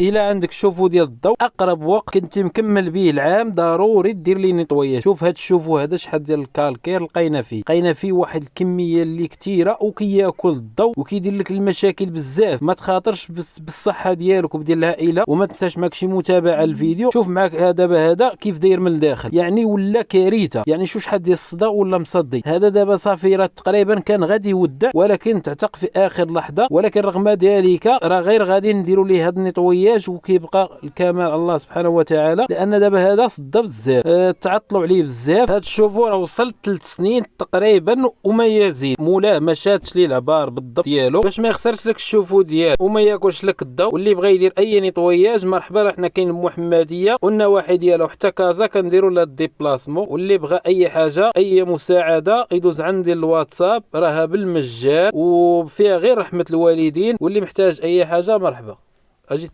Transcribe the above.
الا عندك الشوفو ديال الضوء اقرب وقت كنتي مكمل به العام ضروري دير لي نيطوياج. شوف هاد الشوفو هذا شحال ديال الكالكير لقينا فيه واحد الكميه اللي كثيره وكياكل الضوء وكيدير لك المشاكل بزاف. ما تخاطرش بالصحه ديالك وبديال العائله. وما تنساش معك شي متابعه الفيديو. شوف معك هذا كيف داير من الداخل، يعني ولا كارثه. يعني شو شحال ديال الصدى ولا مصدي. هذا دابا صافي راه تقريبا كان غادي يودع ولكن تعتق في اخر لحظه، ولكن رغم ذلك راه غير غادي نديروا ليه هذا النيطوياج وكيبقى الكمال الله سبحانه وتعالى، لان دابا هذا صدى بزاف. تعطلوا عليه بزاف. هذا الشوفو راه وصل 3 سنين تقريبا وما يزيد. مولاه ما شاتش ليه العبار بالضبط ديالو باش ما يخسرش لك الشوفو ديالو وما ياكلش لك الضوء. واللي بغى يدير اي نيطوياج مرحبا، حنا كاين المحمديه والنواحي ديالو حتى كازا كنديروا لها الديبلاسمون. واللي بغى اي حاجه اي مساعده يدوز عندي الواتساب راها بالمجان وفيها غير رحمه الوالدين. واللي محتاج اي حاجه مرحبا. اجي